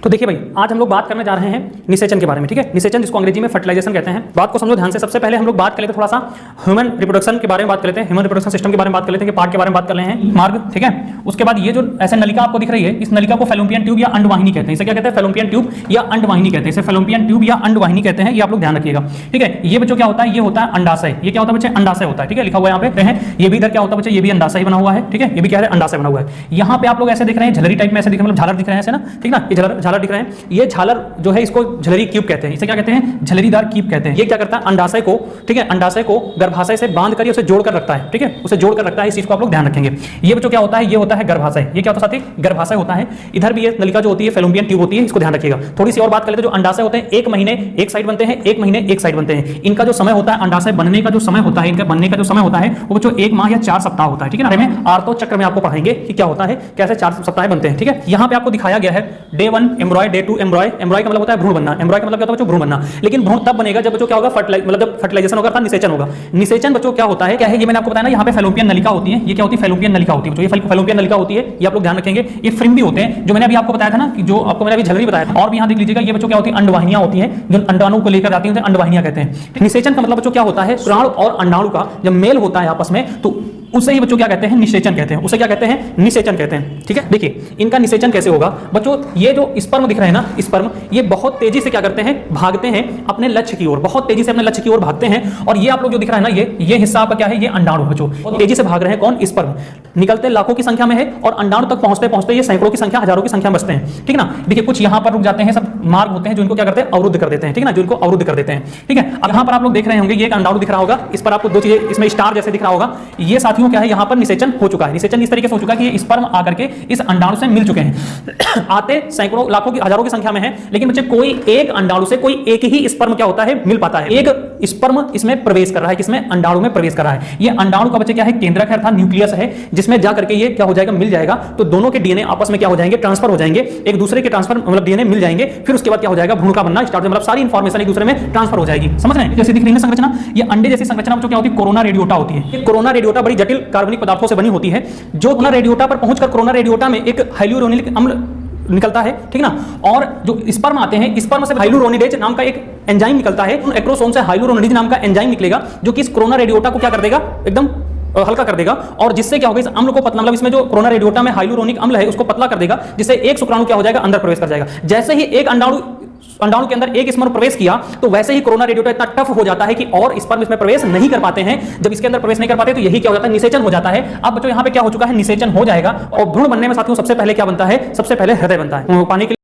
तो देखिए भाई, आज हम लोग बात करने जा रहे हैं निषेचन के बारे में। ठीक है, निषेचन जिसको अंग्रेजी में फर्टिलाइजेशन कहते हैं। बात को समझो ध्यान से। सबसे पहले हम लोग बात कर लेते हैं थोड़ा सा ह्यूमन रिप्रोडक्शन के बारे में बात कर लेते हैं, ह्यूमन रिप्रोडक्शन सिस्टम के बारे में बात कर लेते हैं, पार्ट के बारे में बात कर रहे हैं, मार्ग। ठीक है, उसके बाद ये जो ऐसे नलिका आपको दिख रही है, इस नलिका को फैलोपियन ट्यूब या अंडवाहिनी कहते हैं। इसे क्या कहते हैं? फैलोपियन ट्यूब या अंडवाहिनी कहते हैं। इसे फैलोपियन ट्यूब या अंडवाहिनी कहते हैं। ये आप लोग ध्यान रखिएगा। ठीक है, ये बच्चों क्या होता है? ये होता है अंडाशय। ये क्या होता है बच्चे? अंडाशय होता है। ठीक है, लिखा हुआ है यहाँ पे है। ये भी इधर क्या होता है बच्चे? ये भी अंडाशय बना हुआ है। ठीक है, ये भी क्या है? अंडाशय बना हुआ है। यहाँ पे आप लोग ऐसे दिख रहे हैं, झलरी टाइप में ऐसे दिख रहे हैं, मतलब झालर दिख रहे हैं ऐसे ना। ठीक ना, ये झालर दिख रहे हैं। ये झालर जो है इसको झलरी क्यूब कहते हैं। इसे क्या कहते हैं? झलरीदार क्यूब कहते हैं। ये क्या करता है? अंडाशय को, ठीक है, अंडाशय को गर्भाशय से बांध कर उसे जोड़कर रखता है। ठीक है, उसे जोड़कर रखता है। इस चीज को आप लोग ध्यान रखेंगे। ये बच्चों क्या होता है? ये होता है गर्भाशय। ये क्या होता है साथी? गर्भाशय होता है। इधर भी ये नलिका जो होती है फैलोपियन ट्यूब होती है, इसको ध्यान रखिएगा। थोड़ी सी और बात कर लेते हैं। जो अंडाशय होते हैं 1 महीने एक साइड बनते हैं, 1 महीने एक साइड बनते हैं। इनका जो समय होता है, अंडाशय बनने का जो समय होता है, इनका बनने का जो समय होता है वो बच्चों 1 माह या 4 सप्ताह होता है। ठीक है ना, में आर्तो चक्र में आपको पढ़ाएंगे कि क्या होता है, कैसे 4 सप्ताह बनते हैं। ठीक है, यहाँ पे आपको दिखाया गया है डे 1 एम्ब्रॉय, डे 2 एम्ब्रॉय। एम्ब्रॉय का मतलब होता है भ्रूण बनना। एम्ब्रॉय का मतलब क्या होता है बच्चों? भ्रूण बनना। लेकिन भ्रूण तब बनेगा जब बच्चों क्या होगा? मतलब जब फर्टिलाइजेशन होगा अर्थात निषेचन होगा। निषेचन बच्चों क्या होता है? क्या है ये मैंने आपको बताया ना, यहाँ पे फैलोपियन नलिका होती है। ये क्या होती है? फैलोपियन नलिका होती है बच्चों। ये फैलोपियन नलिका होती है, ये आप लोग ध्यान रखेंगे। ये फ्रिम भी होते हैं, जो मैंने अभी आपको बताया था ना, कि जो आपको मैंने अभी झलरी बताया था। और भी यहाँ देख लीजिएगा, ये बच्चों क्या होती है? अंडवाहिनियां होती हैं, जो अंडाणु को लेकर जाती हैं, अंडवाहिनियां कहते हैं। निषेचन का मतलब बच्चों क्या होता है? शुक्राणु और अंडाणु का जब मेल होता है आपस में, तो उसे ही बच्चों क्या कहते हैं? निषेचन कहते हैं। उसे क्या कहते हैं? निषेचन कहते हैं। ठीक है, देखिए इनका निषेचन कैसे होगा बच्चों। ये जो स्पर्म दिख रहे हैं ना, स्पर्म, ये बहुत तेजी से क्या करते हैं? भागते हैं अपने लक्ष्य की ओर, बहुत तेजी से अपने लक्ष्य की ओर भागते हैं। और ये आप लोग जो दिख रहा है ना, ये हिस्सा आपका क्या है? ये अंडाणु बच्चों, तेजी से भाग रहे हैं। कौन? स्पर्म। निकलते लाखों की संख्या में है और अंडाणु तक पहुंचते पहुंचते ये सैकड़ों की संख्या, हजारों की संख्या में बचते हैं। ठीक ना, देखिए कुछ यहाँ पर रुक जाते हैं, सब मार्ग होते हैं जो इनको क्या करते हैं? अवरुद्ध कर देते हैं। ठीक ना, जो इनको अवरुद्ध कर देते हैं। ठीक है, अब यहाँ पर आप लोग देख रहे होंगे, ये एक अंडाणु दिख रहा होगा, इस पर आपको 2 चीजें, इसमें स्टार जैसे दिख रहा होगा। ये साथियों क्या है? यहाँ पर निषेचन हो चुका है। निषेचन इस तरीके से हो चुका है कि ये स्पर्म आकर के इस अंडाणु से मिल चुके हैं। आते सैकड़ों लाखों की, हजारों की संख्या में है, लेकिन बच्चे कोई एक अंडाणु से कोई एक ही स्पर्म क्या होता है? मिल पाता है। एक स्पर्म इसमें प्रवेश कर रहा है, किसमें? अंडाणु में प्रवेश कर रहा है। ये अंडाणु का बच्चे क्या है? केंद्रक है अर्थात न्यूक्लियस है, जिसमें जाकर के ये क्या हो जाएगा? मिल जाएगा। तो दोनों के डीएनए आपस में क्या हो जाएंगे? ट्रांसफर हो जाएंगे, एक दूसरे के ट्रांसफर मतलब डीएनए मिल जाएंगे। फिर उसके बाद क्या हो जाएगा? भ्रूण का बनना स्टार्ट, मतलब सारी इंफॉर्मेशन एक दूसरे में ट्रांसफर हो जाएगी। समझ रहे हैं? जैसे दिख रही है संरचना, ये अंडे जैसी संरचना बच्चों क्या होती है? कोरोना रेडियोटा होती है। ये कोरोना रेडियोटा बड़ी जटिल कार्बनिक पदार्थों से बनी होती है, जो कोरोना रेडियोटा पर पहुंचकर कोरोना रेडियोटा में एक हाइलुरोनिक अम्ल निकलता है। ठीक ना, और जो स्पर्म आते हैं, स्पर्म से हाइलुरोनिडेज नाम का एक एंजाइम निकलता है। एक्रोसोम से हाइलुरोनिडेज नाम का एंजाइम निकलेगा, जो कि इस कोरोना रेडियोटा को क्या कर देगा? एकदम हल्का कर देगा। और जिससे क्या होगा? इस अम्ल को पतला, मतलब इसमें जो कोरोना रेडियोटा में हाइलुरोनिक अम्ल है उसको पतला कर देगा, जिससे एक शुक्राणु क्या हो जाएगा? अंदर प्रवेश कर जाएगा। जैसे ही एक अंडाणु के अंदर एक स्पर्म प्रवेश किया, तो वैसे ही कोरोना रेडियोटा इतना टफ हो जाता है कि और स्पर्म इसमें प्रवेश नहीं कर पाते हैं। जब इसके अंदर प्रवेश नहीं कर पाते तो यही क्या हो जाता है? निषेचन हो जाता है। अब बच्चों यहाँ पे क्या हो चुका है? निषेचन हो जाएगा। और भ्रूण बनने में साथियों सबसे पहले क्या बनता है? सबसे पहले हृदय बनता है। पानी के